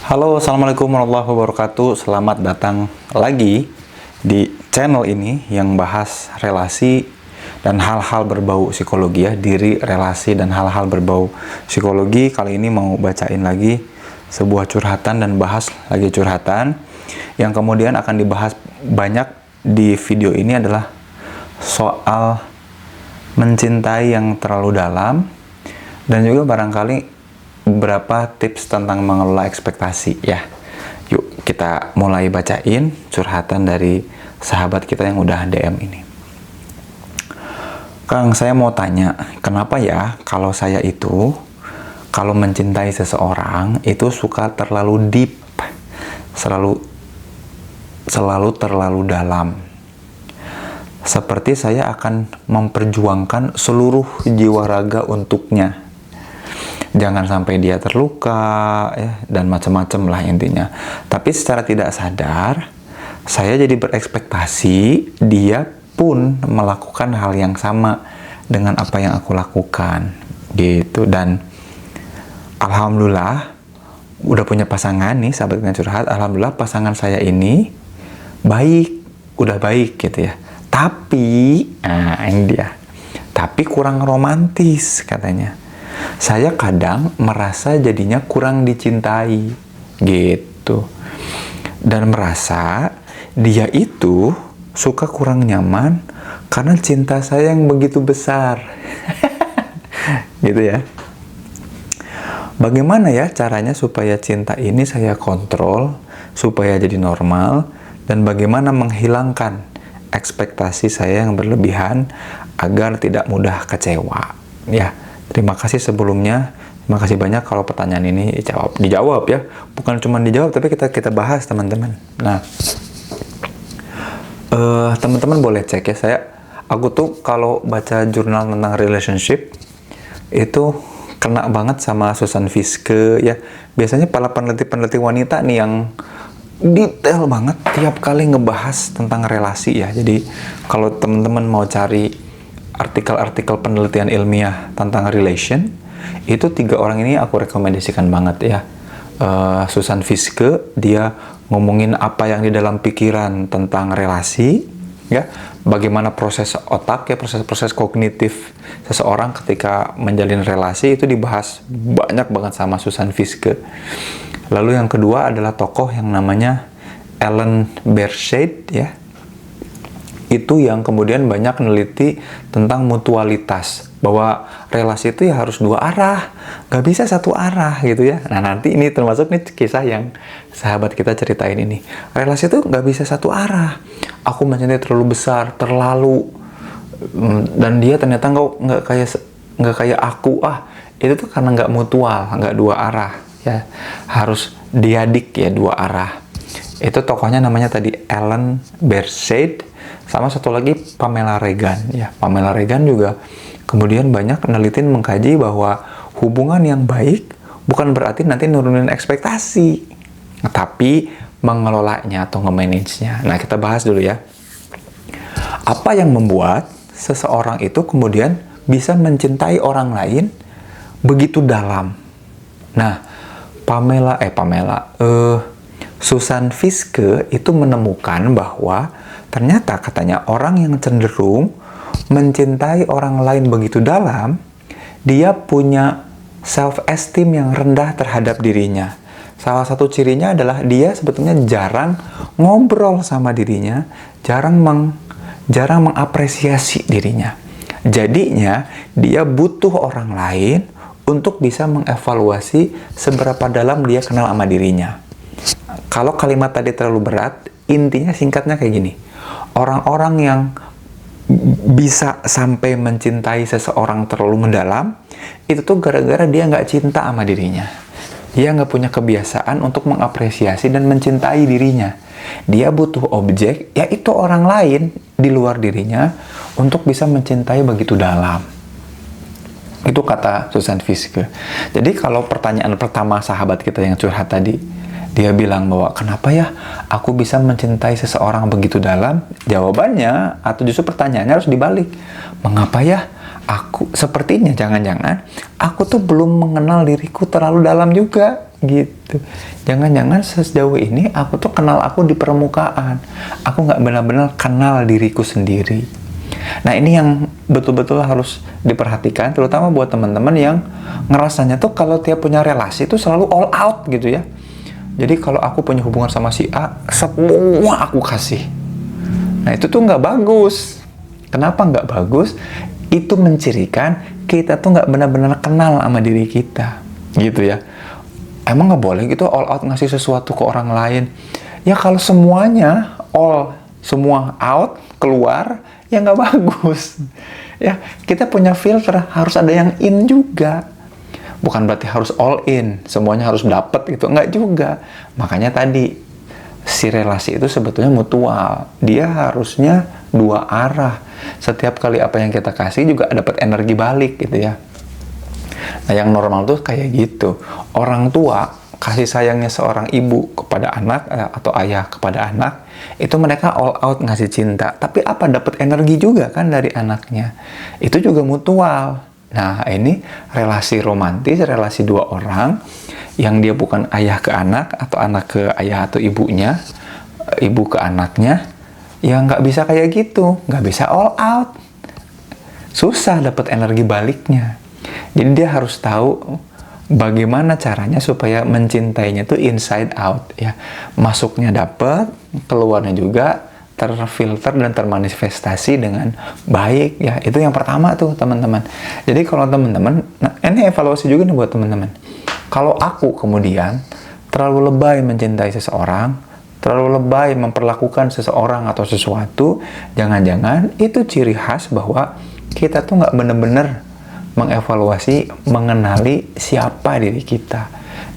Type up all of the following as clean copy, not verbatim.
Halo, Assalamualaikum warahmatullahi wabarakatuh. Selamat datang lagi di channel ini yang bahas relasi dan hal-hal berbau psikologi ya, diri, relasi, dan hal-hal berbau psikologi. Kali ini mau bacain lagi sebuah curhatan dan bahas lagi curhatan yang kemudian akan dibahas banyak di video ini adalah soal mencintai yang terlalu dalam dan juga barangkali beberapa tips tentang mengelola ekspektasi ya. Yuk kita mulai bacain curhatan dari sahabat kita yang udah DM ini. Kang, saya mau tanya, kenapa ya kalau saya itu kalau mencintai seseorang itu suka terlalu deep, selalu terlalu dalam. Seperti saya akan memperjuangkan seluruh jiwa raga untuknya. Jangan sampai dia terluka ya, dan macam-macam lah intinya. Tapi secara tidak sadar saya jadi berekspektasi dia pun melakukan hal yang sama dengan apa yang aku lakukan gitu. Dan alhamdulillah udah punya pasangan nih, sahabat dengan curhat. Alhamdulillah pasangan saya ini baik, udah baik gitu ya. Tapi ini dia. Tapi kurang romantis katanya. Saya kadang merasa jadinya kurang dicintai gitu, dan merasa dia itu suka kurang nyaman karena cinta saya yang begitu besar. Gitu ya. Bagaimana ya caranya supaya cinta ini saya kontrol supaya jadi normal, dan bagaimana menghilangkan ekspektasi saya yang berlebihan agar tidak mudah kecewa ya. Terima kasih sebelumnya. Terima kasih banyak kalau pertanyaan ini dijawab ya. Bukan cuma dijawab, tapi kita bahas teman-teman. Nah, teman-teman boleh cek ya. Aku tuh kalau baca jurnal tentang relationship itu kena banget sama Susan Fiske ya. Biasanya para peneliti-peneliti wanita nih yang detail banget tiap kali ngebahas tentang relasi ya. Jadi kalau teman-teman mau cari artikel-artikel penelitian ilmiah tentang relation, itu 3 orang ini aku rekomendasikan banget ya. Susan Fiske, dia ngomongin apa yang di dalam pikiran tentang relasi ya, bagaimana proses otak ya, proses-proses kognitif seseorang ketika menjalin relasi itu dibahas banyak banget sama Susan Fiske. Lalu yang kedua adalah tokoh yang namanya Ellen Bershade ya. Itu yang kemudian banyak meneliti tentang mutualitas, bahwa relasi itu ya harus 2 arah, gak bisa 1 arah gitu ya. Nah nanti ini termasuk nih kisah yang sahabat kita ceritain ini. Relasi itu gak bisa 1 arah. Aku mencintai terlalu besar, terlalu, dan dia ternyata nggak kayak aku. Itu tuh karena nggak mutual, nggak 2 arah ya. Harus diadik ya, 2 arah. Itu tokohnya namanya tadi Ellen Bershade. Sama satu lagi Pamela Regan ya. Pamela Regan juga kemudian banyak penelitian mengkaji bahwa hubungan yang baik bukan berarti nanti nurunin ekspektasi, tapi mengelolanya atau nge-manage-nya. Nah, kita bahas dulu ya. Apa yang membuat seseorang itu kemudian bisa mencintai orang lain begitu dalam? Nah, Susan Fiske itu menemukan bahwa ternyata katanya orang yang cenderung mencintai orang lain begitu dalam, dia punya self-esteem yang rendah terhadap dirinya. Salah satu cirinya adalah dia sebetulnya jarang ngobrol sama dirinya, jarang mengapresiasi dirinya. Jadinya dia butuh orang lain untuk bisa mengevaluasi seberapa dalam dia kenal sama dirinya. Kalau kalimat tadi terlalu berat, intinya singkatnya kayak gini. Orang-orang yang bisa sampai mencintai seseorang terlalu mendalam, itu tuh gara-gara dia nggak cinta sama dirinya. Dia nggak punya kebiasaan untuk mengapresiasi dan mencintai dirinya. Dia butuh objek, yaitu orang lain di luar dirinya, untuk bisa mencintai begitu dalam. Itu kata Susan Fiske. Jadi kalau pertanyaan pertama sahabat kita yang curhat tadi, dia bilang bahwa kenapa ya aku bisa mencintai seseorang begitu dalam? Jawabannya atau justru pertanyaannya harus dibalik. Mengapa ya sepertinya jangan-jangan aku tuh belum mengenal diriku terlalu dalam juga gitu. Jangan-jangan sejauh ini aku tuh kenal aku di permukaan, aku nggak benar-benar kenal diriku sendiri. Nah, ini yang betul-betul harus diperhatikan, terutama buat teman-teman yang ngerasanya tuh kalau tiap punya relasi tuh selalu all out gitu ya. Jadi kalau aku punya hubungan sama si A, semua aku kasih. Nah, itu tuh nggak bagus. Kenapa nggak bagus? Itu mencirikan kita tuh nggak benar-benar kenal sama diri kita, gitu ya. Emang nggak boleh gitu all out ngasih sesuatu ke orang lain? Ya kalau semuanya semua out, keluar, ya nggak bagus. Ya, kita punya filter, harus ada yang in juga. Bukan berarti harus all in, semuanya harus dapet gitu, nggak juga. Makanya tadi, si relasi itu sebetulnya mutual. Dia harusnya dua arah. Setiap kali apa yang kita kasih juga dapat energi balik gitu ya. Nah, yang normal tuh kayak gitu. Orang tua kasih sayangnya seorang ibu kepada anak atau ayah kepada anak, itu mereka all out ngasih cinta. Tapi apa, dapat energi juga kan dari anaknya. Itu juga mutual. Nah, ini relasi romantis, relasi dua orang yang dia bukan ayah ke anak atau anak ke ayah atau ibunya, ibu ke anaknya, ya nggak bisa kayak gitu, nggak bisa all out. Susah dapat energi baliknya. Jadi dia harus tahu bagaimana caranya supaya mencintainya itu inside out ya. Masuknya dapat, keluarnya juga terfilter dan termanifestasi dengan baik ya. Itu yang pertama tuh teman-teman. Jadi kalau teman-teman, nah ini evaluasi juga nih buat teman-teman. Kalau aku kemudian terlalu lebay mencintai seseorang, terlalu lebay memperlakukan seseorang atau sesuatu, jangan-jangan itu ciri khas bahwa kita tuh nggak bener-bener mengevaluasi, mengenali siapa diri kita.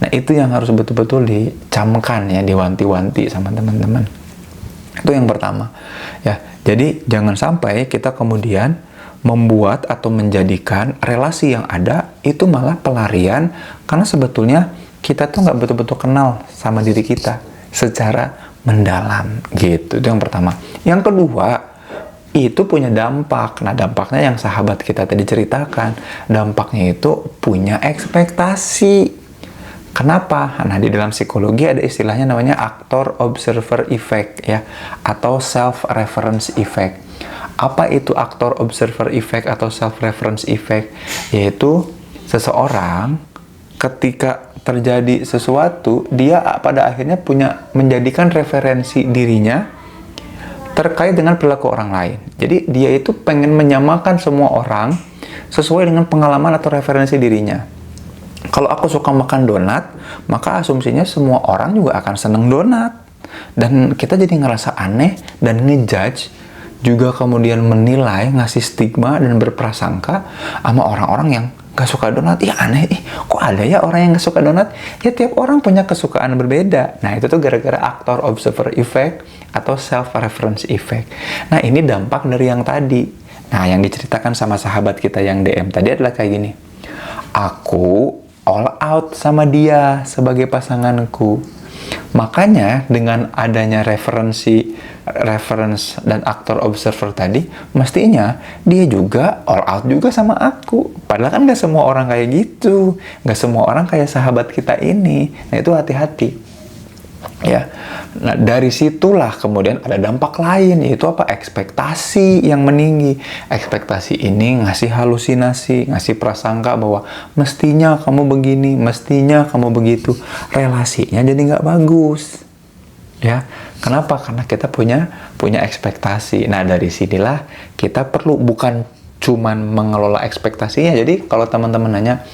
Nah, itu yang harus betul-betul dicamkan ya, diwanti-wanti sama teman-teman. Itu yang pertama. Ya, jadi jangan sampai kita kemudian membuat atau menjadikan relasi yang ada itu malah pelarian, karena sebetulnya kita tuh nggak betul-betul kenal sama diri kita secara mendalam gitu. Itu yang pertama. Yang kedua, itu punya dampak. Nah, dampaknya yang sahabat kita tadi ceritakan, dampaknya itu punya ekspektasi. Kenapa? Nah, di dalam psikologi ada istilahnya namanya actor observer effect ya, atau self reference effect. Apa itu actor observer effect atau self reference effect? Yaitu seseorang ketika terjadi sesuatu, dia pada akhirnya menjadikan referensi dirinya terkait dengan perilaku orang lain. Jadi dia itu pengen menyamakan semua orang sesuai dengan pengalaman atau referensi dirinya. Kalau aku suka makan donat, maka asumsinya semua orang juga akan seneng donat. Dan kita jadi ngerasa aneh dan ngejudge, juga kemudian menilai, ngasih stigma dan berprasangka sama orang-orang yang gak suka donat. Ya aneh, kok ada ya orang yang gak suka donat? Ya tiap orang punya kesukaan berbeda. Nah, itu tuh gara-gara actor observer effect atau self-reference effect. Nah, ini dampak dari yang tadi. Nah, yang diceritakan sama sahabat kita yang DM tadi adalah kayak gini. Aku all out sama dia sebagai pasanganku. Makanya dengan adanya reference dan aktor observer tadi, mestinya dia juga all out juga sama aku. Padahal kan gak semua orang kayak gitu. Gak semua orang kayak sahabat kita ini. Nah, itu hati-hati. Ya, nah dari situlah kemudian ada dampak lain, yaitu apa? Ekspektasi yang meninggi. Ekspektasi ini ngasih halusinasi, ngasih prasangka bahwa mestinya kamu begini, mestinya kamu begitu. Relasinya jadi nggak bagus. Ya, kenapa? Karena kita punya ekspektasi. Nah, dari sinilah kita perlu bukan cuman mengelola ekspektasinya. Jadi kalau teman-teman nanya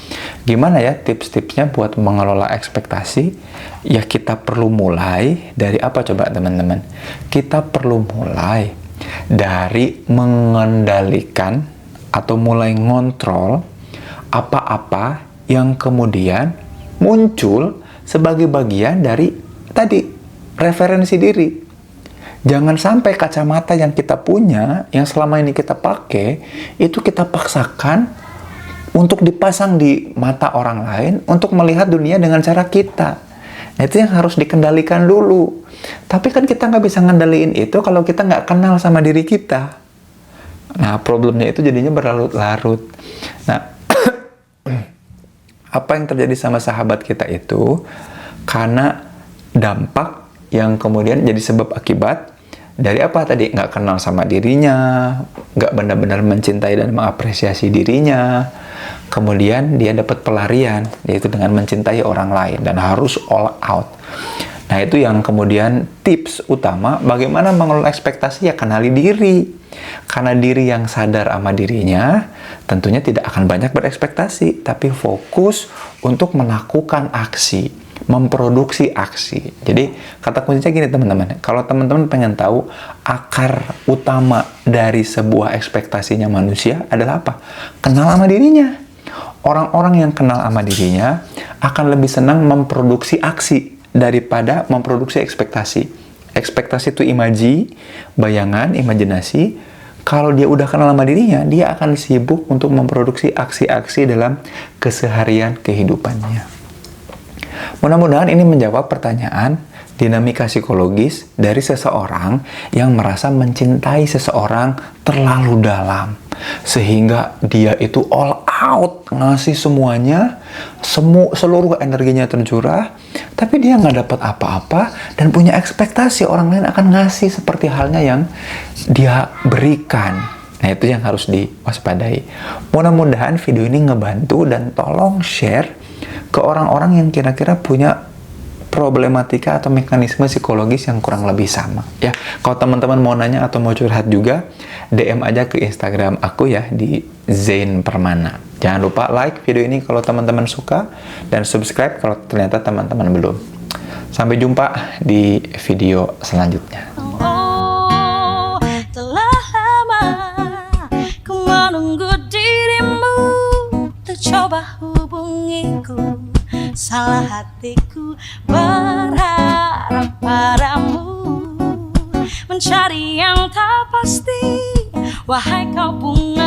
gimana ya tips-tipsnya buat mengelola ekspektasi, ya kita perlu mulai dari apa coba teman-teman? Kita perlu mulai dari mengendalikan atau mulai ngontrol apa-apa yang kemudian muncul sebagai bagian dari tadi referensi diri. Jangan sampai kacamata yang kita punya, yang selama ini kita pakai, itu kita paksakan untuk dipasang di mata orang lain untuk melihat dunia dengan cara kita. Nah, itu yang harus dikendalikan dulu. Tapi kan kita nggak bisa ngendaliin itu kalau kita nggak kenal sama diri kita. Nah, problemnya itu jadinya berlarut-larut. Nah, apa yang terjadi sama sahabat kita itu karena dampak yang kemudian jadi sebab akibat dari apa tadi? Nggak kenal sama dirinya, nggak benar-benar mencintai dan mengapresiasi dirinya. Kemudian dia dapat pelarian, yaitu dengan mencintai orang lain dan harus all out. Nah, itu yang kemudian tips utama bagaimana mengelola ekspektasi, ya kenali diri. Karena diri yang sadar sama dirinya tentunya tidak akan banyak berekspektasi, tapi fokus untuk melakukan aksi, memproduksi aksi. Jadi kata kuncinya gini teman-teman, kalau teman-teman pengen tahu akar utama dari sebuah ekspektasinya manusia adalah apa? Kenal sama dirinya. Orang-orang yang kenal sama dirinya akan lebih senang memproduksi aksi daripada memproduksi ekspektasi. Ekspektasi itu imaji, bayangan, imajinasi. Kalau dia udah kenal sama dirinya, dia akan sibuk untuk memproduksi aksi-aksi dalam keseharian kehidupannya. Mudah-mudahan ini menjawab pertanyaan dinamika psikologis dari seseorang yang merasa mencintai seseorang terlalu dalam. Sehingga dia itu all out, ngasih semuanya, seluruh energinya tercurah, tapi dia nggak dapat apa-apa dan punya ekspektasi orang lain akan ngasih seperti halnya yang dia berikan. Nah, itu yang harus diwaspadai. Mudah-mudahan video ini ngebantu dan tolong share ke orang-orang yang kira-kira punya problematika atau mekanisme psikologis yang kurang lebih sama. Ya, kalau teman-teman mau nanya atau mau curhat juga, DM aja ke Instagram aku ya di Zain Permana. Jangan lupa like video ini kalau teman-teman suka dan subscribe kalau ternyata teman-teman belum. Sampai jumpa di video selanjutnya. Oh, telah lama ku menunggu dirimu, tercoba hubungiku, salah hatiku berharap padamu, mencari yang tak pasti, wahai kau bunga